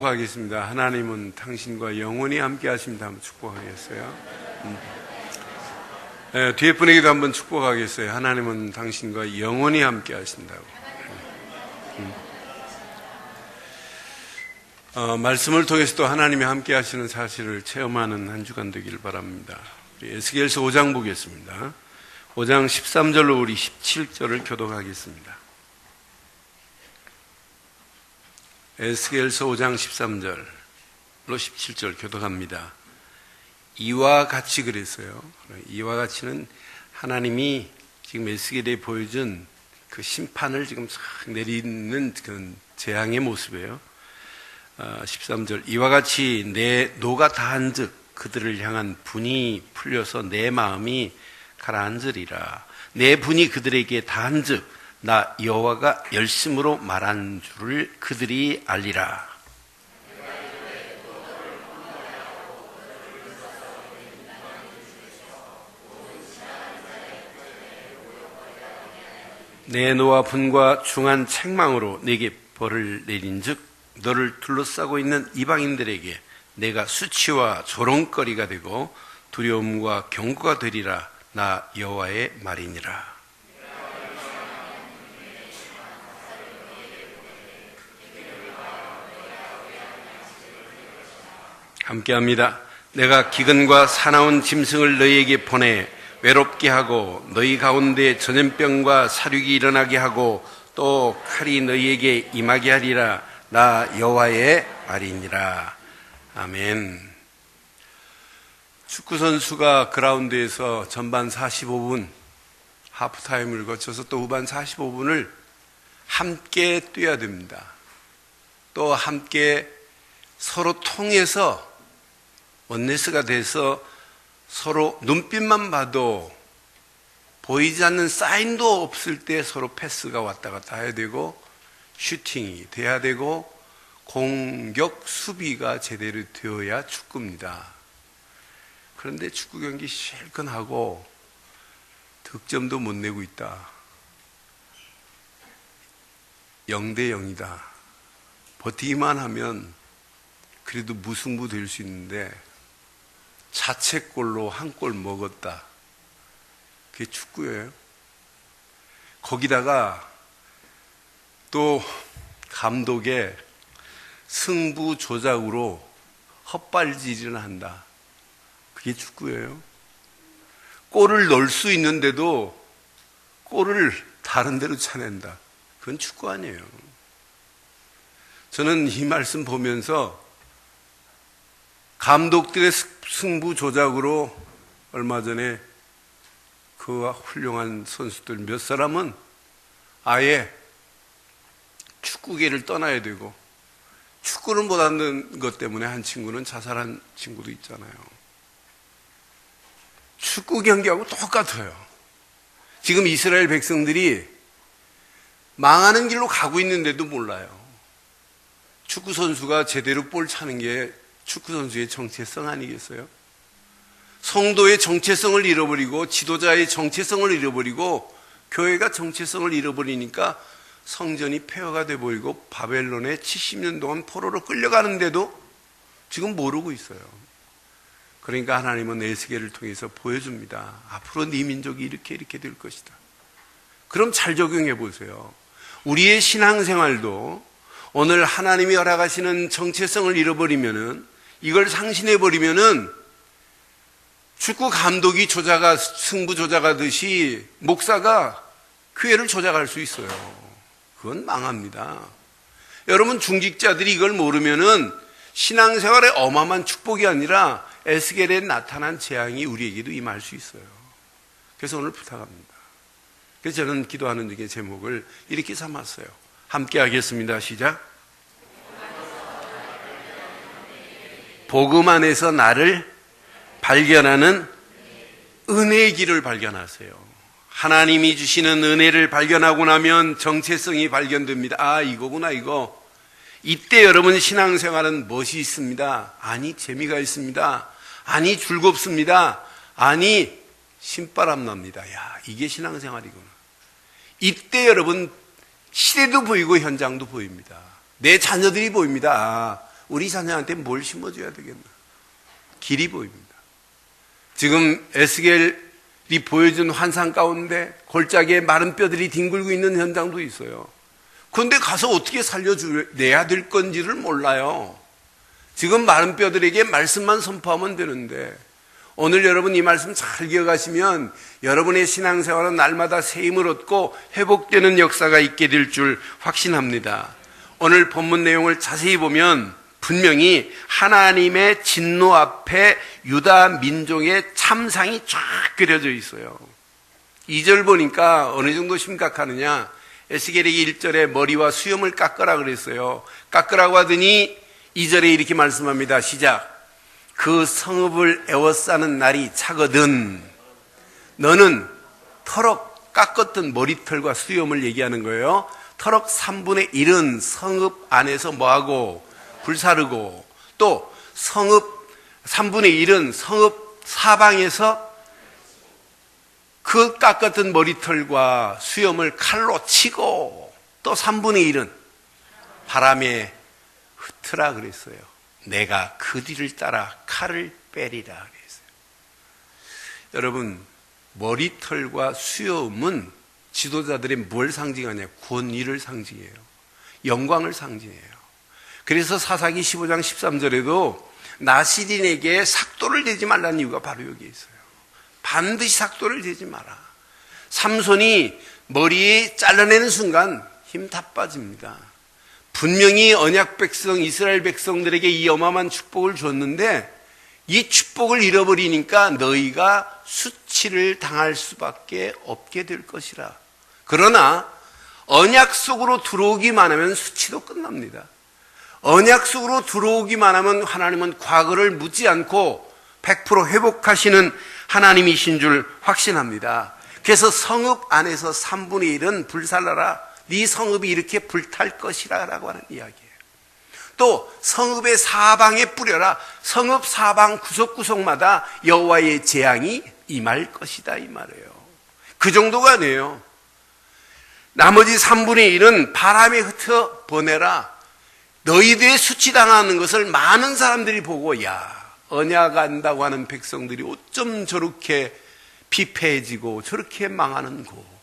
축복하겠습니다. 하나님은 당신과 영원히 함께 하십니다. 한번 축복하겠어요. 뒤에 분에게도 한번 축복하겠어요. 하나님은 당신과 영원히 함께 하신다고. 말씀을 통해서 또 하나님이 함께 하시는 사실을 체험하는 한 주간 되기를 바랍니다. 우리 에스겔서 5장 보겠습니다. 5장 13절로 우리 17절을 교독하겠습니다. 에스겔서 5장 13절로 17절 교독합니다. 이와 같이 그랬어요. 이와 같이는 하나님이 지금 에스겔에 보여준 그 심판을 지금 싹 내리는 그 재앙의 모습이에요. 13절 이와 같이 내 노가 다한 즉 그들을 향한 분이 풀려서 내 마음이 가라앉으리라. 내 분이 그들에게 다한 즉 나 여호와가 열심으로 말한 줄을 그들이 알리라. 내 노와 분과 중한 책망으로 내게 벌을 내린즉 너를 둘러싸고 있는 이방인들에게 내가 수치와 조롱거리가 되고 두려움과 경고가 되리라. 나 여호와의 말이니라. 함께합니다. 내가 기근과 사나운 짐승을 너희에게 보내 외롭게 하고 너희 가운데 전염병과 사륙이 일어나게 하고 또 칼이 너희에게 임하게 하리라. 나 여호와의 말이니라. 아멘. 축구선수가 그라운드에서 전반 45분 하프타임을 거쳐서 또 후반 45분을 함께 뛰어야 됩니다. 또 함께 서로 통해서 원네스가 돼서 서로 눈빛만 봐도 보이지 않는 사인도 없을 때 서로 패스가 왔다 갔다 해야 되고 슈팅이 돼야 되고 공격 수비가 제대로 되어야 축구입니다. 그런데 축구 경기 실컷 하고 득점도 못 내고 있다. 0대 0이다. 버티기만 하면 그래도 무승부 될 수 있는데 자책골로 한 골 먹었다. 그게 축구예요. 거기다가 또 감독의 승부 조작으로 헛발질을 한다. 그게 축구예요. 골을 넣을 수 있는데도 골을 다른 데로 차낸다. 그건 축구 아니에요. 저는 이 말씀 보면서 감독들의 승부 조작으로 얼마 전에 그 훌륭한 선수들 몇 사람은 아예 축구계를 떠나야 되고 축구를 못하는 것 때문에 한 친구는 자살한 친구도 있잖아요. 축구 경기하고 똑같아요. 지금 이스라엘 백성들이 망하는 길로 가고 있는데도 몰라요. 축구 선수가 제대로 볼 차는 게 축구 선수의 정체성 아니겠어요? 성도의 정체성을 잃어버리고 지도자의 정체성을 잃어버리고 교회가 정체성을 잃어버리니까 성전이 폐허가 돼버리고 바벨론에 70년 동안 포로로 끌려가는데도 지금 모르고 있어요. 그러니까 하나님은 에스겔을 통해서 보여줍니다. 앞으로 네 민족이 이렇게 될 것이다. 그럼 잘 적용해 보세요. 우리의 신앙생활도 오늘 하나님이 허락하시는 정체성을 잃어버리면은 이걸 상신해버리면은 축구 감독이 승부 조작하듯이 목사가 교회를 조작할 수 있어요. 그건 망합니다. 여러분 중직자들이 이걸 모르면은 신앙생활의 어마어마한 축복이 아니라 에스겔에 나타난 재앙이 우리에게도 임할 수 있어요. 그래서 오늘 부탁합니다. 그래서 저는 기도하는 중에 제목을 이렇게 삼았어요. 함께 하겠습니다. 시작. 복음 안에서 나를 발견하는 은혜의 길을 발견하세요. 하나님이 주시는 은혜를 발견하고 나면 정체성이 발견됩니다. 아, 이거구나, 이거. 이때 여러분 신앙생활은 멋이 있습니다. 아니, 재미가 있습니다. 아니, 즐겁습니다. 아니, 신바람 납니다. 야, 이게 신앙생활이구나. 이때 여러분 시대도 보이고 현장도 보입니다. 내 자녀들이 보입니다. 우리 자녀한테 뭘 심어줘야 되겠나? 길이 보입니다. 지금 에스겔이 보여준 환상 가운데 골짜기에 마른 뼈들이 뒹굴고 있는 현장도 있어요. 그런데 가서 어떻게 살려내야 될 건지를 몰라요. 지금 마른 뼈들에게 말씀만 선포하면 되는데, 오늘 여러분 이 말씀 잘 기억하시면 여러분의 신앙생활은 날마다 새 힘을 얻고 회복되는 역사가 있게 될 줄 확신합니다. 오늘 본문 내용을 자세히 보면 분명히 하나님의 진노 앞에 유다 민족의 참상이 쫙 그려져 있어요. 2절 보니까 어느 정도 심각하느냐, 에스겔에게 1절에 머리와 수염을 깎으라 그랬어요. 깎으라고 하더니 2절에 이렇게 말씀합니다. 시작. 그 성읍을 에워싸는 날이 차거든 너는 터럭 깎았던 머리털과 수염을 얘기하는 거예요. 터럭 3분의 1은 성읍 안에서 뭐하고 불사르고, 또 성읍 3분의 1은 성읍 사방에서 그 깎았던 머리털과 수염을 칼로 치고, 또 3분의 1은 바람에 흩으라 그랬어요. 내가 그 뒤를 따라 칼을 빼리라 그랬어요. 여러분, 머리털과 수염은 지도자들이 뭘 상징하냐? 권위를 상징해요. 영광을 상징해요. 그래서 사사기 15장 13절에도 나시린에게 삭도를 대지 말라는 이유가 바로 여기에 있어요. 반드시 삭도를 대지 마라. 삼손이 머리에 잘라내는 순간 힘 다 빠집니다. 분명히 언약 백성, 이스라엘 백성들에게 이 어마어마한 축복을 줬는데 이 축복을 잃어버리니까 너희가 수치를 당할 수밖에 없게 될 것이라. 그러나 언약 속으로 들어오기만 하면 수치도 끝납니다. 언약 속으로 들어오기만 하면 하나님은 과거를 묻지 않고 100% 회복하시는 하나님이신 줄 확신합니다. 그래서 성읍 안에서 3분의 1은 불살라라. 네 성읍이 이렇게 불탈 것이라 라고 하는 이야기예요. 또 성읍의 사방에 뿌려라. 성읍 사방 구석구석마다 여호와의 재앙이 임할 것이다 이 말이에요. 그 정도가 아니에요. 나머지 3분의 1은 바람에 흩어 보내라. 너희들의 수치당하는 것을 많은 사람들이 보고, 야, 언약 안다고 하는 백성들이 어쩜 저렇게 피폐해지고 저렇게 망하는고,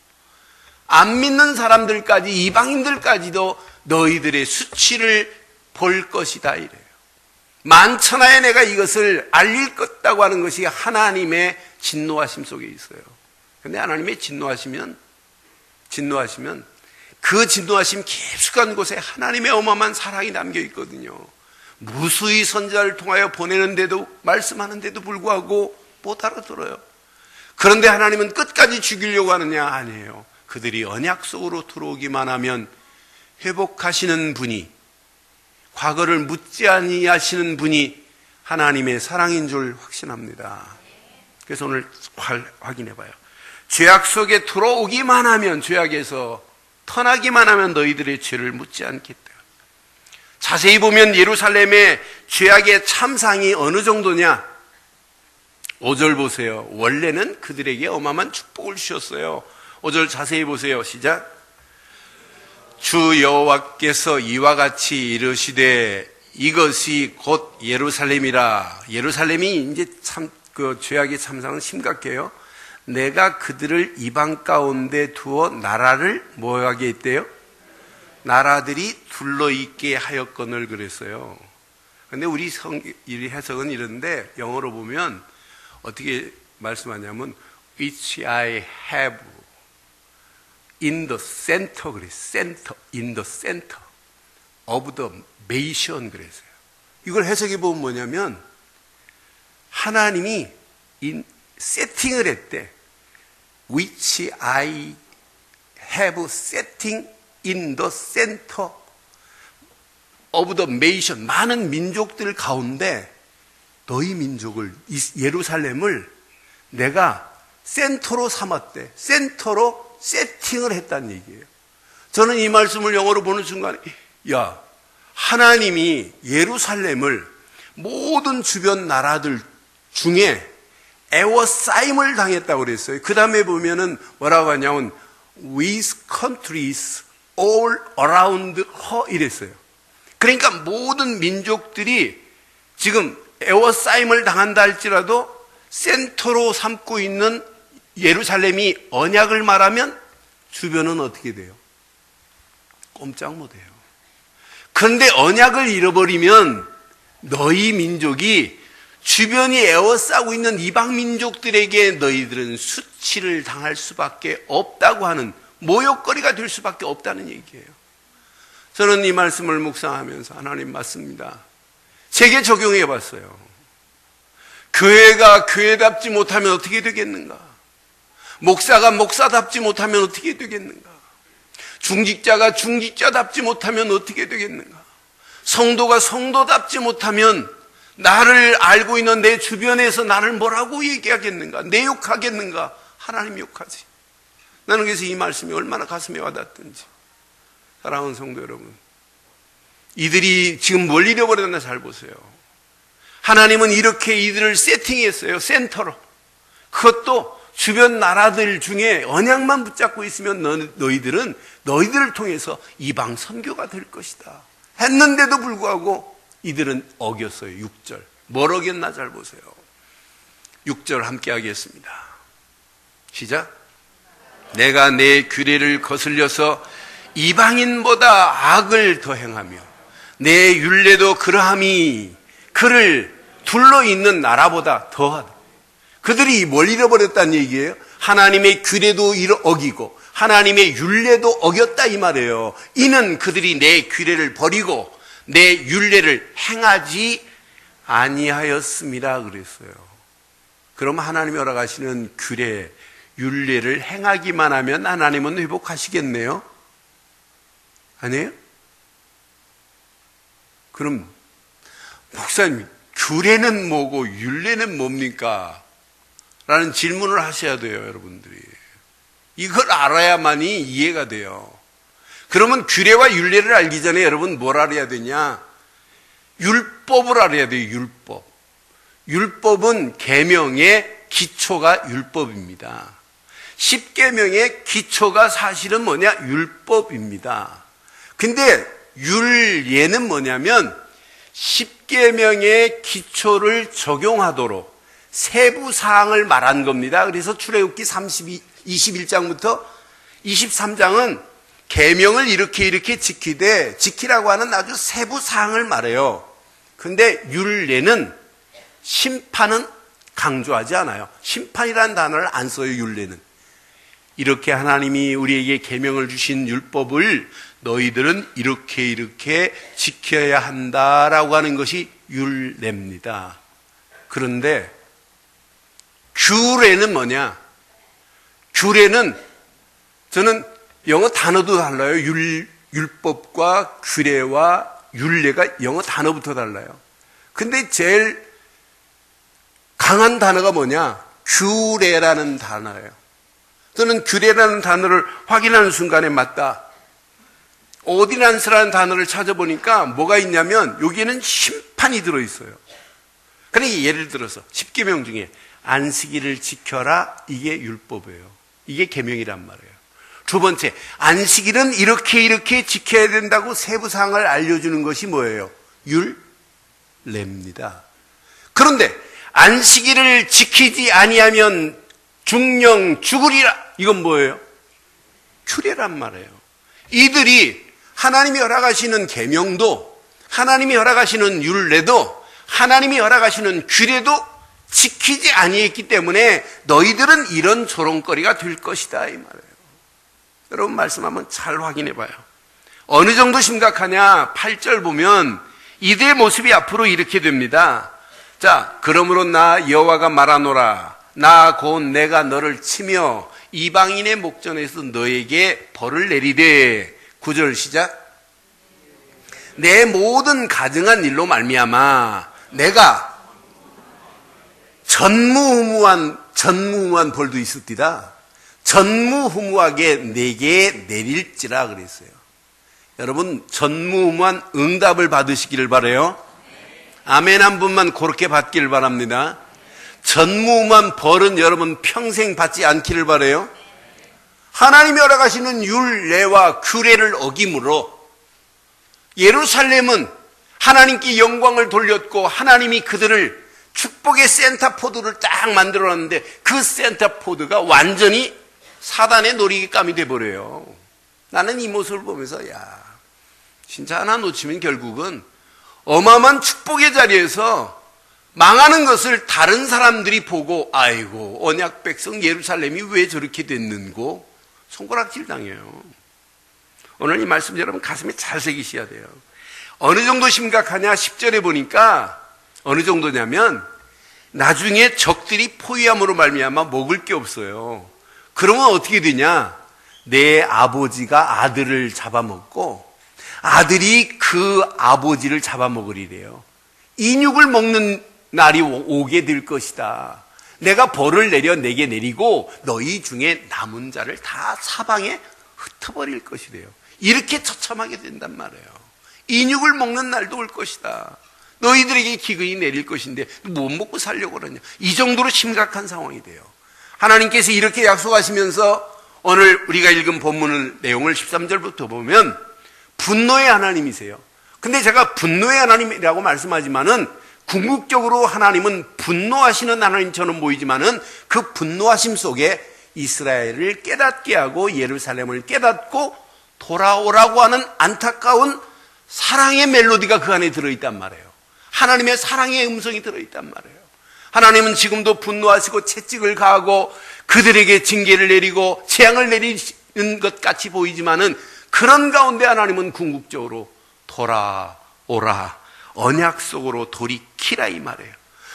안 믿는 사람들까지, 이방인들까지도 너희들의 수치를 볼 것이다 이래요. 만천하에 내가 이것을 알릴 것다고 하는 것이 하나님의 진노하심 속에 있어요. 그런데 하나님의 진노하시면 그 진노하심 깊숙한 곳에 하나님의 어마어마한 사랑이 담겨 있거든요. 무수히 선지자를 통하여 보내는데도, 말씀하는데도 불구하고 못 알아들어요. 그런데 하나님은 끝까지 죽이려고 하느냐? 아니에요. 그들이 언약 속으로 들어오기만 하면 회복하시는 분이, 과거를 묻지 아니하시는 분이 하나님의 사랑인 줄 확신합니다. 그래서 오늘 확인해 봐요. 죄악 속에 들어오기만 하면, 죄악에서 떠나기만 하면 너희들의 죄를 묻지 않겠다. 자세히 보면 예루살렘의 죄악의 참상이 어느 정도냐? 5절 보세요. 원래는 그들에게 어마어마한 축복을 주셨어요. 5절 자세히 보세요. 시작. 주 여호와께서 이와 같이 이르시되 이것이 곧 예루살렘이라. 예루살렘이 이제 참 그 죄악의 참상은 심각해요. 내가 그들을 이방 가운데 두어 나라를 뭐하게 했대요? 나라들이 둘러있게 하였거늘 그랬어요. 그런데 우리 해석은 이런데 영어로 보면 어떻게 말씀하냐면 which I have in the center 그랬어요. center, in the center of the nation 그랬어요. 이걸 해석해 보면 뭐냐면 하나님이 세팅을 했대. which I have setting in the center of the nation. 많은 민족들 가운데 너희 민족을, 예루살렘을 내가 센터로 삼았대. 센터로 세팅을 했다는 얘기예요. 저는 이 말씀을 영어로 보는 순간에, 야, 하나님이 예루살렘을 모든 주변 나라들 중에 에워싸임을 당했다고 그랬어요. 그 다음에 보면은 뭐라고 하냐면 with countries all around her 이랬어요. 그러니까 모든 민족들이 지금 에워싸임을 당한다 할지라도 센터로 삼고 있는 예루살렘이 언약을 말하면 주변은 어떻게 돼요? 꼼짝 못해요. 그런데 언약을 잃어버리면 너희 민족이 주변이 에워싸고 있는 이방 민족들에게 너희들은 수치를 당할 수밖에 없다고 하는, 모욕거리가 될 수밖에 없다는 얘기예요. 저는 이 말씀을 묵상하면서 하나님 맞습니다, 제게 적용해 봤어요. 교회가 교회답지 못하면 어떻게 되겠는가? 목사가 목사답지 못하면 어떻게 되겠는가? 중직자가 중직자답지 못하면 어떻게 되겠는가? 성도가 성도답지 못하면 나를 알고 있는 내 주변에서 나를 뭐라고 얘기하겠는가? 내 욕하겠는가? 하나님 욕하지. 나는 그래서 이 말씀이 얼마나 가슴에 와닿던지. 사랑하는 성도 여러분, 이들이 지금 뭘 잃어버렸나 잘 보세요. 하나님은 이렇게 이들을 세팅했어요. 센터로. 그것도 주변 나라들 중에 언약만 붙잡고 있으면 너희들은 너희들을 통해서 이방 선교가 될 것이다 했는데도 불구하고 이들은 어겼어요. 6절. 뭘 어겼나 잘 보세요. 6절 함께 하겠습니다. 시작. 내가 내 규례를 거슬려서 이방인보다 악을 더 행하며 내 율례도 그러함이 그를 둘러있는 나라보다 더하다. 그들이 뭘 잃어버렸다는 얘기예요? 하나님의 규례도 어기고 하나님의 율례도 어겼다 이 말이에요. 이는 그들이 내 규례를 버리고 내 율례를 행하지 아니하였습니다 그랬어요. 그럼 하나님이 허락하시는 규례, 율례를 행하기만 하면 하나님은 회복하시겠네요? 아니에요? 그럼 목사님, 규례는 뭐고 율례는 뭡니까? 라는 질문을 하셔야 돼요, 여러분들이. 이걸 알아야만이 이해가 돼요. 그러면 규례와 율례를 알기 전에 여러분 뭘 알아야 되냐? 율법을 알아야 돼요, 율법. 율법은 계명의 기초가 율법입니다. 10계명의 기초가 사실은 뭐냐? 율법입니다. 근데 율예는 뭐냐면 10계명의 기초를 적용하도록 세부 사항을 말한 겁니다. 그래서 출애굽기 21장부터 23장은 계명을 이렇게 지키되 지키라고 하는 아주 세부 사항을 말해요. 근데 율례는 심판은 강조하지 않아요. 심판이라는 단어를 안 써요, 율례는. 이렇게 하나님이 우리에게 계명을 주신 율법을 너희들은 이렇게 지켜야 한다라고 하는 것이 율례입니다. 그런데 규례는 뭐냐? 규례는 저는 영어 단어도 달라요. 율법과 규례와 율례가 영어 단어부터 달라요. 근데 제일 강한 단어가 뭐냐? 규례라는 단어예요. 저는 규례라는 단어를 확인하는 순간에 맞다. 오디넌스라는 단어를 찾아보니까 뭐가 있냐면 여기에는 심판이 들어있어요. 그러니까 예를 들어서 10계명 중에 안식일을 지켜라, 이게 율법이에요. 이게 계명이란 말이에요. 두 번째, 안식일은 이렇게 지켜야 된다고 세부사항을 알려주는 것이 뭐예요? 율례입니다. 그런데 안식일을 지키지 아니하면 중령 죽으리라, 이건 뭐예요? 규례란 말이에요. 이들이 하나님이 허락하시는 계명도, 하나님이 허락하시는 율례도, 하나님이 허락하시는 규례도 지키지 아니했기 때문에 너희들은 이런 조롱거리가 될 것이다 이 말이에요. 여러분 말씀 한번 잘 확인해 봐요. 어느 정도 심각하냐? 8절 보면 이들의 모습이 앞으로 이렇게 됩니다. 자, 그러므로 나 여호와가 말하노라. 나 곧 내가 너를 치며 이방인의 목전에서 너에게 벌을 내리되. 9절 시작. 내 모든 가증한 일로 말미암아 내가 전무후무한 벌도 있었디다. 전무후무하게 내게 내릴지라 그랬어요. 여러분 전무후무한 응답을 받으시기를 바라요. 아멘 한 분만 그렇게 받기를 바랍니다. 전무후무한 벌은 여러분 평생 받지 않기를 바라요. 하나님이 허락하시는 율례와 규례를 어김으로 예루살렘은 하나님께 영광을 돌렸고 하나님이 그들을 축복의 센터포드를 딱 만들어놨는데 그 센터포드가 완전히 사단의 놀이감이 돼버려요. 나는 이 모습을 보면서 진짜 하나 놓치면 결국은 어마어마한 축복의 자리에서 망하는 것을 다른 사람들이 보고 아이고 언약 백성 예루살렘이 왜 저렇게 됐는고 손가락질 당해요. 오늘 이 말씀 여러분 가슴에 잘 새기셔야 돼요. 어느 정도 심각하냐 10절에 보니까 어느 정도냐면 나중에 적들이 포위함으로 말미암아 먹을 게 없어요. 그러면 어떻게 되냐? 내 아버지가 아들을 잡아먹고 아들이 그 아버지를 잡아먹으리래요. 인육을 먹는 날이 오게 될 것이다. 내가 벌을 내려 내게 내리고 너희 중에 남은 자를 다 사방에 흩어버릴 것이래요. 이렇게 처참하게 된단 말이에요. 인육을 먹는 날도 올 것이다. 너희들에게 기근이 내릴 것인데 못 먹고 살려고 그러냐. 이 정도로 심각한 상황이 돼요. 하나님께서 이렇게 약속하시면서 오늘 우리가 읽은 본문 내용을 13절부터 보면 분노의 하나님이세요. 근데 제가 분노의 하나님이라고 말씀하지만은 궁극적으로 하나님은 분노하시는 하나님처럼 보이지만은 그 분노하심 속에 이스라엘을 깨닫게 하고 예루살렘을 깨닫고 돌아오라고 하는 안타까운 사랑의 멜로디가 그 안에 들어있단 말이에요. 하나님의 사랑의 음성이 들어있단 말이에요. 하나님은 지금도 분노하시고 채찍을 가하고 그들에게 징계를 내리고 재앙을 내리는 것 같이 보이지만은 그런 가운데 하나님은 궁극적으로 돌아오라, 언약 속으로 돌이키라 이 말이에요.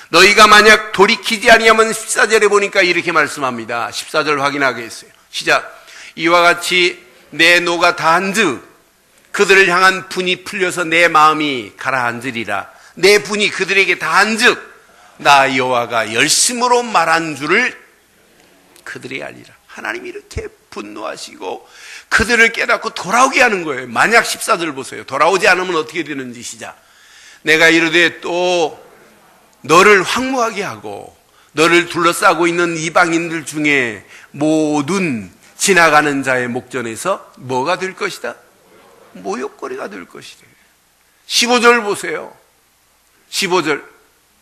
너희가 만약 돌이키지 아니하면 14절에 보니까 이렇게 말씀합니다. 14절 확인하겠어요. 시작. 이와 같이 내 노가 다한즉 그들을 향한 분이 풀려서 내 마음이 가라앉으리라. 내 분이 그들에게 다한즉 나 여호와가 열심으로 말한 줄을 그들이 알리라. 하나님이 이렇게 분노하시고 그들을 깨닫고 돌아오게 하는 거예요. 만약 14절 보세요. 돌아오지 않으면 어떻게 되는지 시작. 내가 이르되 또 너를 황무하게 하고 너를 둘러싸고 있는 이방인들 중에 모든 지나가는 자의 목전에서 뭐가 될 것이다? 모욕거리가 될 것이래. 15절 보세요. 15절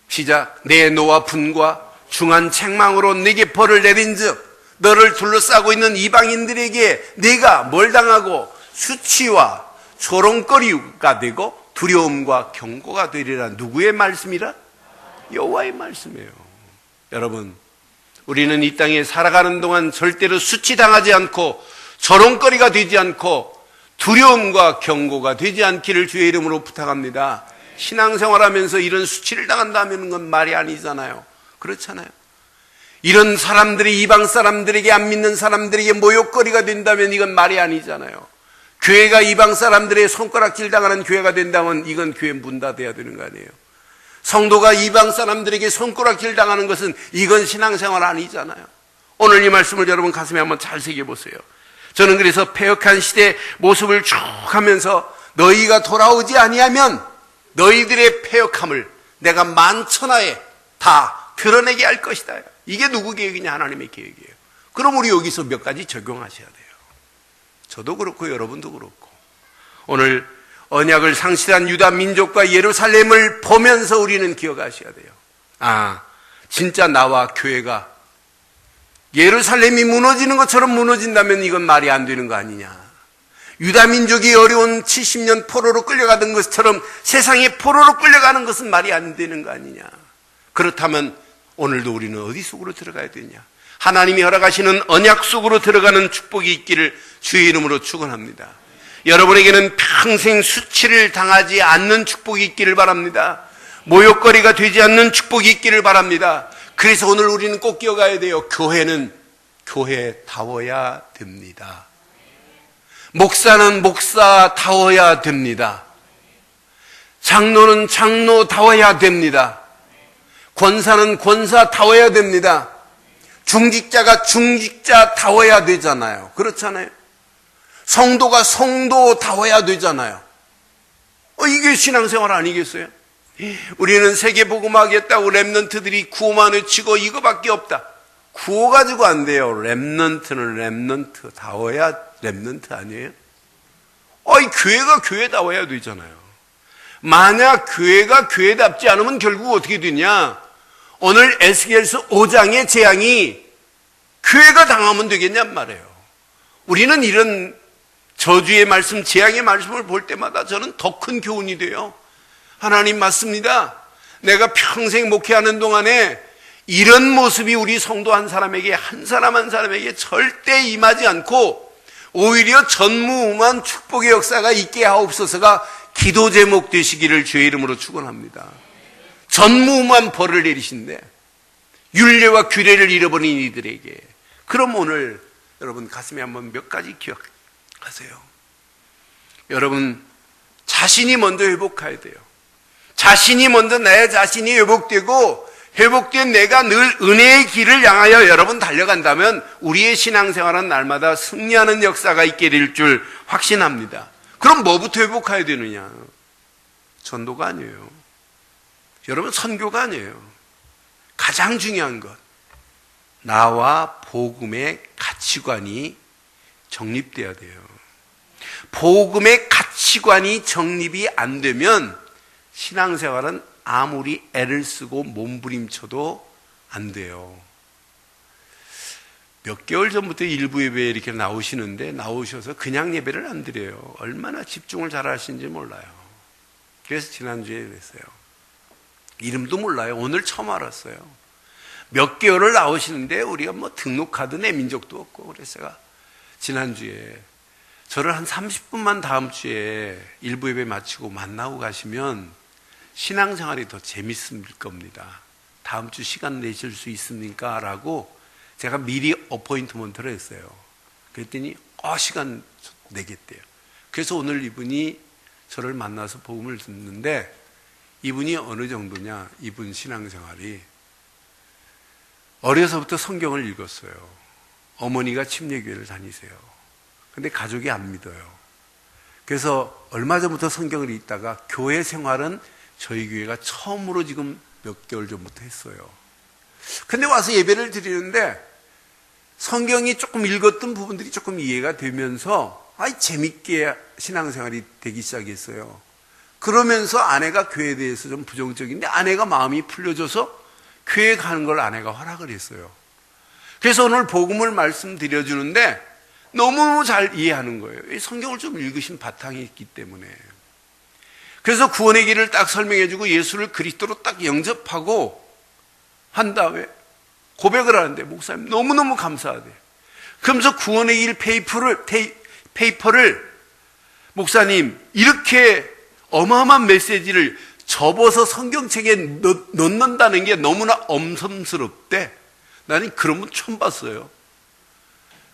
시작. 내 노와 분과 중한 책망으로 내게 벌을 내린즉 너를 둘러싸고 있는 이방인들에게 네가 뭘 당하고 수치와 조롱거리가 되고 두려움과 경고가 되리라. 누구의 말씀이라? 여호와의 말씀이에요. 여러분, 우리는 이 땅에 살아가는 동안 절대로 수치당하지 않고 조롱거리가 되지 않고 두려움과 경고가 되지 않기를 주의 이름으로 부탁합니다. 신앙생활하면서 이런 수치를 당한다는 건 말이 아니잖아요. 그렇잖아요. 이런 사람들이 이방 사람들에게, 안 믿는 사람들에게 모욕거리가 된다면 이건 말이 아니잖아요. 교회가 이방 사람들의 손가락질 당하는 교회가 된다면 이건 교회 문 닫아야 되는 거 아니에요. 성도가 이방 사람들에게 손가락질 당하는 것은 이건 신앙생활 아니잖아요. 오늘 이 말씀을 여러분 가슴에 한번 잘 새겨보세요. 저는 그래서 패역한 시대 모습을 쭉 하면서 너희가 돌아오지 아니하면 너희들의 패역함을 내가 만천하에 다 드러내게 할 것이다. 이게 누구 계획이냐? 하나님의 계획이에요. 그럼 우리 여기서 몇 가지 적용하셔야 돼요. 저도 그렇고 여러분도 그렇고. 오늘 언약을 상실한 유다 민족과 예루살렘을 보면서 우리는 기억하셔야 돼요. 진짜 나와 교회가 예루살렘이 무너지는 것처럼 무너진다면 이건 말이 안 되는 거 아니냐. 유다 민족이 어려운 70년 포로로 끌려가던 것처럼 세상에 포로로 끌려가는 것은 말이 안 되는 거 아니냐. 그렇다면 오늘도 우리는 어디 속으로 들어가야 되냐? 하나님이 허락하시는 언약 속으로 들어가는 축복이 있기를 주의 이름으로 축원합니다. 여러분에게는 평생 수치를 당하지 않는 축복이 있기를 바랍니다. 모욕거리가 되지 않는 축복이 있기를 바랍니다. 그래서 오늘 우리는 꼭 기억해야 돼요. 교회는 교회다워야 됩니다. 목사는 목사다워야 됩니다. 장로는 장로다워야 됩니다. 권사는 권사다워야 됩니다. 중직자가 중직자다워야 되잖아요. 그렇잖아요. 성도가 성도다워야 되잖아요. 이게 신앙생활 아니겠어요? 우리는 세계복음하겠다고 랩런트들이 구호만 외치고 이거밖에 없다. 구호 가지고 안 돼요. 랩런트는 랩런트다워야 랩런트 아니에요? 이 교회가 교회다워야 되잖아요. 만약 교회가 교회답지 않으면 결국 어떻게 되냐? 오늘 에스겔서 5장의 재앙이 교회가 당하면 되겠냔 말이에요. 우리는 이런 저주의 말씀, 재앙의 말씀을 볼 때마다 저는 더 큰 교훈이 돼요. 하나님 맞습니다. 내가 평생 목회하는 동안에 이런 모습이 우리 성도 한 사람에게, 한 사람 한 사람에게 절대 임하지 않고 오히려 전무후무한 축복의 역사가 있게 하옵소서가 기도 제목 되시기를 주의 이름으로 축원합니다. 전무후무한 벌을 내리신데 율례와 규례를 잃어버린 이들에게. 그럼 오늘 여러분 가슴에 한번 몇 가지 기억하세요. 여러분 자신이 먼저 회복해야 돼요. 자신이 먼저 내 자신이 회복되고 회복된 내가 늘 은혜의 길을 향하여 여러분 달려간다면 우리의 신앙생활은 날마다 승리하는 역사가 있게 될 줄 확신합니다. 그럼 뭐부터 회복해야 되느냐? 전도가 아니에요. 여러분 선교가 아니에요. 가장 중요한 것, 나와 복음의 가치관이 정립돼야 돼요. 복음의 가치관이 정립이 안 되면 신앙생활은 아무리 애를 쓰고 몸부림쳐도 안 돼요. 몇 개월 전부터 일부 예배에 이렇게 나오시는데 나오셔서 그냥 예배를 안 드려요. 얼마나 집중을 잘 하시는지 몰라요. 그래서 지난주에 그랬어요. 이름도 몰라요. 오늘 처음 알았어요. 몇 개월을 나오시는데 우리가 뭐 등록카드 내민 적도 없고, 그래서 제가 지난주에 저를 한 30분만 다음 주에 일부 예배 마치고 만나고 가시면 신앙생활이 더 재밌을 겁니다. 다음 주 시간 내실 수 있습니까? 라고 제가 미리 어포인트먼트를 했어요. 그랬더니 시간 내겠대요. 그래서 오늘 이분이 저를 만나서 복음을 듣는데, 이분이 어느 정도냐, 이분 신앙생활이 어려서부터 성경을 읽었어요. 어머니가 침례교회를 다니세요. 근데 가족이 안 믿어요. 그래서 얼마 전부터 성경을 읽다가 교회 생활은 저희 교회가 처음으로 지금 몇 개월 전부터 했어요. 근데 와서 예배를 드리는데 성경이 조금 읽었던 부분들이 조금 이해가 되면서 재밌게 신앙생활이 되기 시작했어요. 그러면서 아내가 교회에 대해서 좀 부정적인데 아내가 마음이 풀려져서 교회 가는 걸 아내가 허락을 했어요. 그래서 오늘 복음을 말씀드려주는데 너무 잘 이해하는 거예요. 성경을 좀 읽으신 바탕이 있기 때문에. 그래서 구원의 길을 딱 설명해주고 예수를 그리스도로 딱 영접하고 한 다음에 고백을 하는데, 목사님 너무너무 감사하대요. 그러면서 구원의 길 페이퍼를 목사님 이렇게 어마어마한 메시지를 접어서 성경책에 넣는다는 게 너무나 엄성스럽대. 나는 그런 분 처음 봤어요.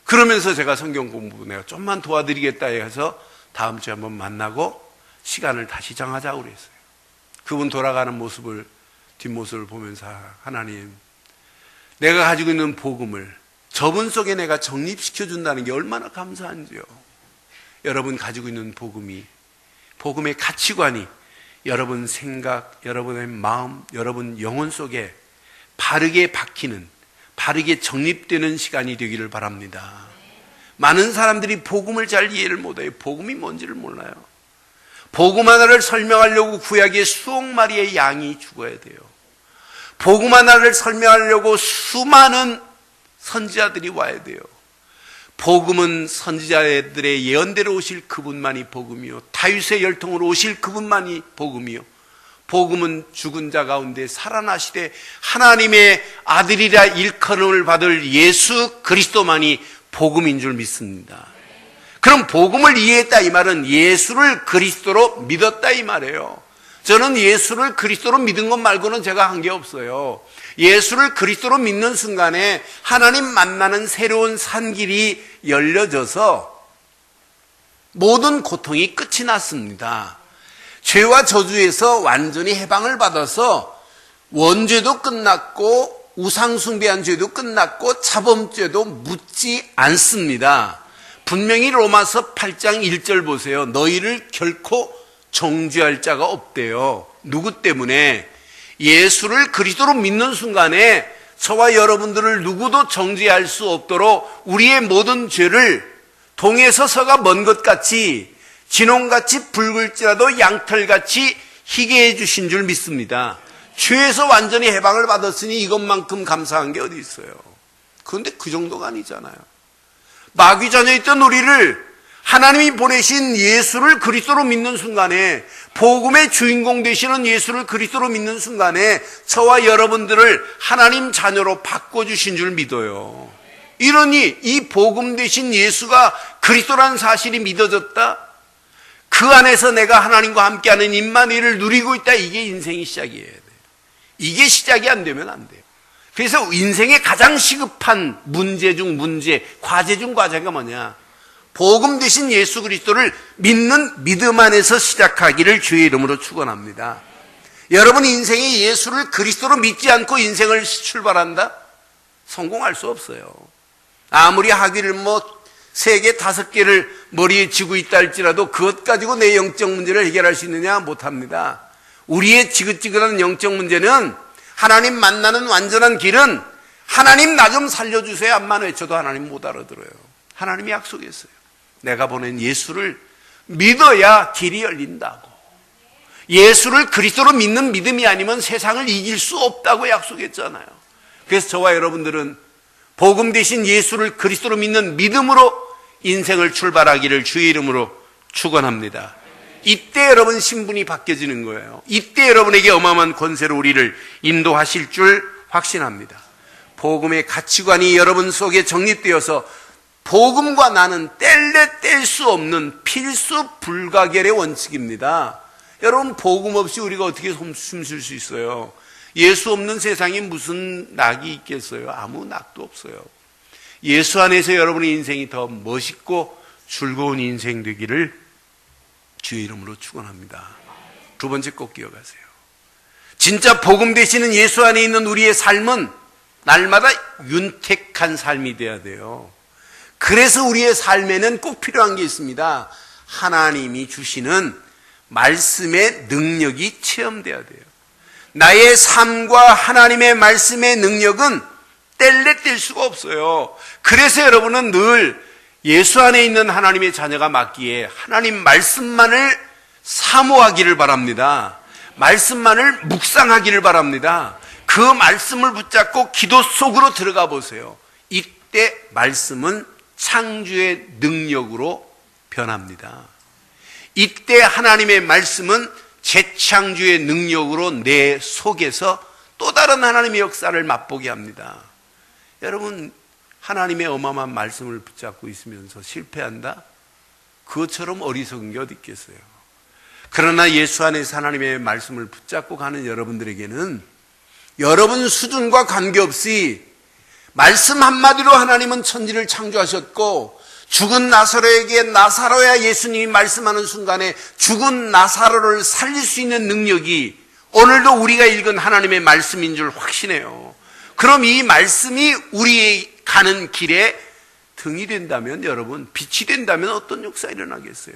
그러면서 제가 성경 공부 내가 좀만 도와드리겠다 해서 다음 주에 한번 만나고 시간을 다시 정하자고 그랬어요. 그분 돌아가는 모습을, 뒷모습을 보면서 하나님, 내가 가지고 있는 복음을 저분 속에 내가 정립시켜준다는 게 얼마나 감사한지요. 여러분 가지고 있는 복음이, 복음의 가치관이 여러분 생각, 여러분의 마음, 여러분 영혼 속에 바르게 박히는, 바르게 정립되는 시간이 되기를 바랍니다. 많은 사람들이 복음을 잘 이해를 못해요. 복음이 뭔지를 몰라요. 복음 하나를 설명하려고 구약에 수억 마리의 양이 죽어야 돼요. 복음 하나를 설명하려고 수많은 선지자들이 와야 돼요. 복음은 선지자들의 예언대로 오실 그분만이 복음이요, 다윗의 열통으로 오실 그분만이 복음이요, 복음은 죽은 자 가운데 살아나시되 하나님의 아들이라 일컬음을 받을 예수 그리스도만이 복음인 줄 믿습니다. 그럼 복음을 이해했다 이 말은 예수를 그리스도로 믿었다 이 말이에요. 저는 예수를 그리스도로 믿은 것 말고는 제가 한 게 없어요. 예수를 그리스도로 믿는 순간에 하나님 만나는 새로운 산길이 열려져서 모든 고통이 끝이 났습니다. 죄와 저주에서 완전히 해방을 받아서 원죄도 끝났고 우상숭배한 죄도 끝났고 자범죄도 묻지 않습니다. 분명히 로마서 8장 1절 보세요. 너희를 결코 정죄할 자가 없대요. 누구 때문에? 예수를 그리스도로 믿는 순간에 저와 여러분들을 누구도 정죄할 수 없도록 우리의 모든 죄를 동에 서서가 먼 것 같이 진홍같이 붉을지라도 양털같이 희게 해주신 줄 믿습니다. 죄에서 완전히 해방을 받았으니 이것만큼 감사한 게 어디 있어요. 그런데 그 정도가 아니잖아요. 마귀 자녀였던 우리를 하나님이 보내신 예수를 그리스도로 믿는 순간에, 복음의 주인공 되시는 예수를 그리스도로 믿는 순간에 저와 여러분들을 하나님 자녀로 바꿔주신 줄 믿어요. 이러니 이 복음 되신 예수가 그리스도라는 사실이 믿어졌다. 그 안에서 내가 하나님과 함께하는 임마누엘을 누리고 있다. 이게 인생의 시작이어야 돼요. 이게 시작이 안 되면 안 돼요. 그래서 인생의 가장 시급한 문제 중 문제, 과제 중 과제가 뭐냐? 복음 되신 예수 그리스도를 믿는 믿음 안에서 시작하기를 주의 이름으로 축원합니다. 여러분 인생에 예수를 그리스도로 믿지 않고 인생을 출발한다? 성공할 수 없어요. 아무리 학위를 3개, 5개를 머리에 쥐고 있다 할지라도 그것 가지고 내 영적 문제를 해결할 수 있느냐? 못합니다. 우리의 지긋지긋한 영적 문제는 하나님 만나는 완전한 길은 하나님 나 좀 살려주세요 안만 외쳐도 하나님 못 알아들어요. 하나님이 약속했어요. 내가 보낸 예수를 믿어야 길이 열린다고. 예수를 그리스도로 믿는 믿음이 아니면 세상을 이길 수 없다고 약속했잖아요. 그래서 저와 여러분들은 복음 대신 예수를 그리스도로 믿는 믿음으로 인생을 출발하기를 주의 이름으로 축원합니다. 이때 여러분 신분이 바뀌어지는 거예요. 이때 여러분에게 어마어마한 권세로 우리를 인도하실 줄 확신합니다. 복음의 가치관이 여러분 속에 정립되어서 복음과 나는 뗄래 뗄 수 없는 필수 불가결의 원칙입니다. 여러분 복음 없이 우리가 어떻게 숨쉴 수 있어요? 예수 없는 세상에 무슨 낙이 있겠어요? 아무 낙도 없어요. 예수 안에서 여러분의 인생이 더 멋있고 즐거운 인생 되기를 주의 이름으로 축원합니다. 두 번째 꼭 기억하세요. 진짜 복음 되시는 예수 안에 있는 우리의 삶은 날마다 윤택한 삶이 돼야 돼요. 그래서 우리의 삶에는 꼭 필요한 게 있습니다. 하나님이 주시는 말씀의 능력이 체험돼야 돼요. 나의 삶과 하나님의 말씀의 능력은 뗄래 뗄 수가 없어요. 그래서 여러분은 늘 예수 안에 있는 하나님의 자녀가 맞기에 하나님 말씀만을 사모하기를 바랍니다. 말씀만을 묵상하기를 바랍니다. 그 말씀을 붙잡고 기도 속으로 들어가 보세요. 이때 말씀은 창조의 능력으로 변합니다. 이때 하나님의 말씀은 재창조의 능력으로 내 속에서 또 다른 하나님의 역사를 맛보게 합니다. 여러분 하나님의 어마어마한 말씀을 붙잡고 있으면서 실패한다? 그것처럼 어리석은 게 어디 있겠어요. 그러나 예수 안에서 하나님의 말씀을 붙잡고 가는 여러분들에게는 여러분 수준과 관계없이 말씀 한마디로 하나님은 천지를 창조하셨고 죽은 나사로에게 나사로야 예수님이 말씀하는 순간에 죽은 나사로를 살릴 수 있는 능력이 오늘도 우리가 읽은 하나님의 말씀인 줄 확신해요. 그럼 이 말씀이 우리의 가는 길에 등이 된다면 여러분 빛이 된다면 어떤 역사가 일어나겠어요.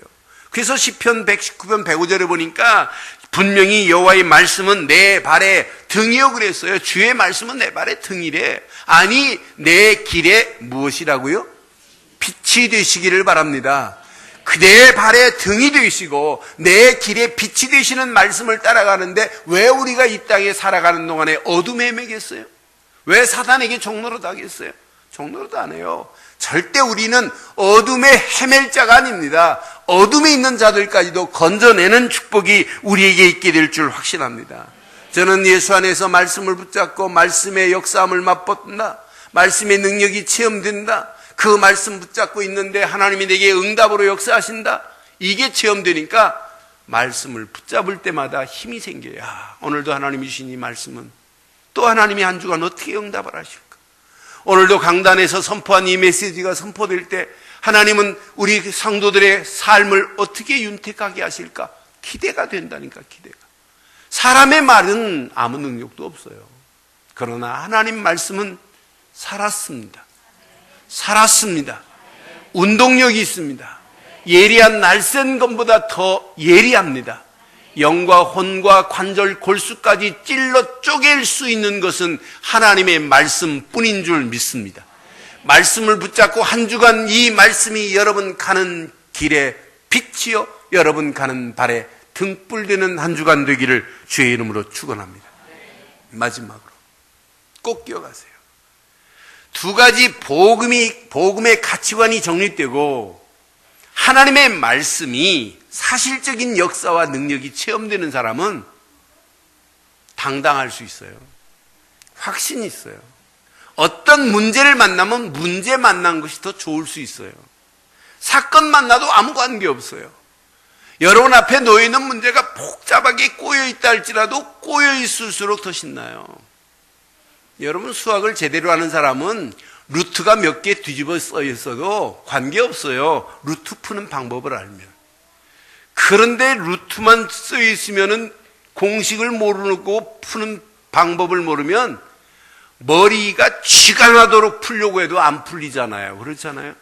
그래서 시편 119편 105절에 보니까 분명히 여호와의 말씀은 내 발에 등이요 그랬어요. 주의 말씀은 내 발에 등이래. 아니 내 길에 무엇이라고요? 빛이 되시기를 바랍니다. 내 발에 등이 되시고 내 길에 빛이 되시는 말씀을 따라가는데 왜 우리가 이 땅에 살아가는 동안에 어둠에 매겠어요? 왜 사단에게 종노릇 하겠어요? 종노릇 안 해요. 절대 우리는 어둠에 헤맬 자가 아닙니다. 어둠에 있는 자들까지도 건져내는 축복이 우리에게 있게 될 줄 확신합니다. 저는 예수 안에서 말씀을 붙잡고 말씀의 역사함을 맛본다. 말씀의 능력이 체험된다. 그 말씀 붙잡고 있는데 하나님이 내게 응답으로 역사하신다. 이게 체험되니까 말씀을 붙잡을 때마다 힘이 생겨요. 오늘도 하나님이 주신 이 말씀은 또 하나님이 한 주간 어떻게 응답을 하실까? 오늘도 강단에서 선포한 이 메시지가 선포될 때 하나님은 우리 성도들의 삶을 어떻게 윤택하게 하실까? 기대가 된다니까. 기대가. 사람의 말은 아무 능력도 없어요. 그러나 하나님 말씀은 살았습니다. 살았습니다. 운동력이 있습니다. 예리한 날쌘 것보다 더 예리합니다. 영과 혼과 관절 골수까지 찔러 쪼갤 수 있는 것은 하나님의 말씀뿐인 줄 믿습니다. 말씀을 붙잡고 한 주간 이 말씀이 여러분 가는 길에 빛이요 여러분 가는 발에 등불 되는 한 주간 되기를 주의 이름으로 축원합니다. 마지막으로 꼭 기억하세요. 두 가지 복음의 가치관이 정립되고 하나님의 말씀이 사실적인 역사와 능력이 체험되는 사람은 당당할 수 있어요. 확신이 있어요. 어떤 문제를 만나면 문제 만난 것이 더 좋을 수 있어요. 사건 만나도 아무 관계 없어요. 여러분 앞에 놓여있는 문제가 복잡하게 꼬여있다 할지라도 꼬여있을수록 더 신나요. 여러분 수학을 제대로 하는 사람은 루트가 몇 개 뒤집어 써 있어도 관계없어요. 루트 푸는 방법을 알면. 그런데 루트만 써 있으면은 공식을 모르고 푸는 방법을 모르면 머리가 쥐가 나도록 풀려고 해도 안 풀리잖아요. 그렇잖아요.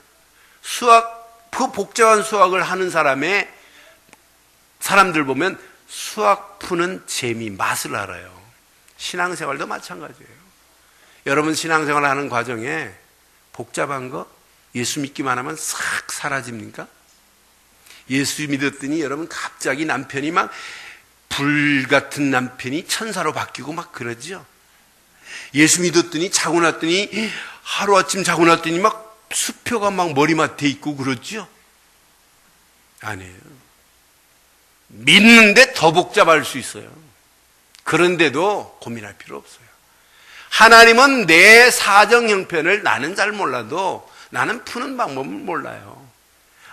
그 복잡한 수학을 하는 사람들 보면 수학 푸는 재미, 맛을 알아요. 신앙생활도 마찬가지예요. 여러분 신앙생활 하는 과정에 복잡한 거 예수 믿기만 하면 싹 사라집니까? 예수 믿었더니 여러분 갑자기 남편이 막 불같은 남편이 천사로 바뀌고 막 그러죠. 예수 믿었더니 자고 났더니 하루아침 자고 났더니 막 수표가 막 머리맡에 있고 그러죠. 아니에요. 믿는데 더 복잡할 수 있어요. 그런데도 고민할 필요 없어요. 하나님은 내 사정 형편을 나는 잘 몰라도 나는 푸는 방법을 몰라요.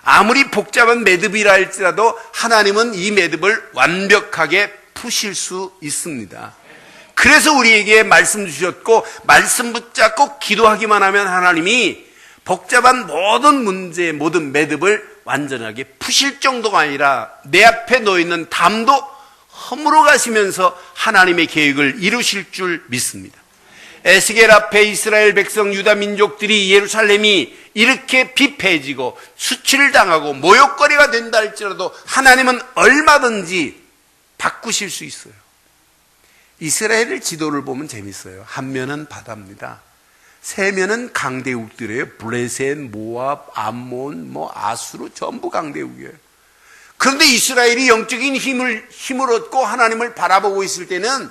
아무리 복잡한 매듭이라 할지라도 하나님은 이 매듭을 완벽하게 푸실 수 있습니다. 그래서 우리에게 말씀 주셨고 말씀 붙잡고 기도하기만 하면 하나님이 복잡한 모든 문제, 모든 매듭을 완전하게 푸실 정도가 아니라 내 앞에 놓여있는 담도 허물어 가시면서 하나님의 계획을 이루실 줄 믿습니다. 에스겔 앞에 이스라엘 백성 유다 민족들이 예루살렘이 이렇게 비패해지고 수치를 당하고 모욕거리가 된다 할지라도 하나님은 얼마든지 바꾸실 수 있어요. 이스라엘의 지도를 보면 재밌어요. 한 면은 바다입니다. 세 면은 강대국들이에요. 블레셋, 모압, 암몬, 아수르 전부 강대국이에요. 그런데 이스라엘이 영적인 힘을 얻고 하나님을 바라보고 있을 때는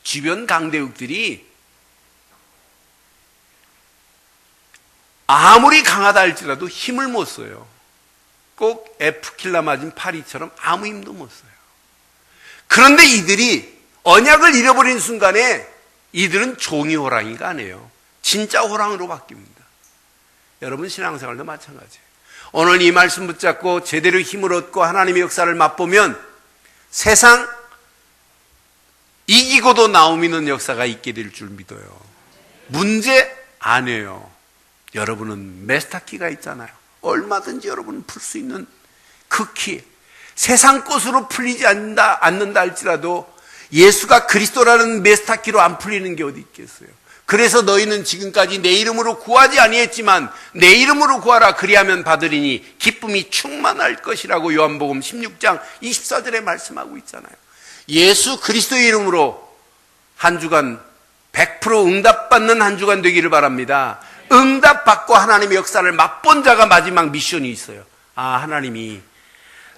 주변 강대국들이 아무리 강하다 할지라도 힘을 못 써요. 꼭 F킬라 맞은 파리처럼 아무 힘도 못 써요. 그런데 이들이 언약을 잃어버린 순간에 이들은 종이 호랑이가 아니에요. 진짜 호랑이로 바뀝니다. 여러분 신앙생활도 마찬가지예요. 오늘 이 말씀 붙잡고 제대로 힘을 얻고 하나님의 역사를 맛보면 세상 이기고도 나오미는 역사가 있게 될 줄 믿어요. 문제 아니에요. 여러분은 메스타키가 있잖아요. 얼마든지 여러분은 풀 수 있는 그 키. 세상 것으로 풀리지 않는다 할지라도 예수가 그리스도라는 메스타키로 안 풀리는 게 어디 있겠어요. 그래서 너희는 지금까지 내 이름으로 구하지 아니했지만 내 이름으로 구하라 그리하면 받으리니 기쁨이 충만할 것이라고 요한복음 16장 24절에 말씀하고 있잖아요. 예수 그리스도의 이름으로 한 주간 100% 응답받는 한 주간 되기를 바랍니다. 응답받고 하나님의 역사를 맛본 자가 마지막 미션이 있어요. 하나님이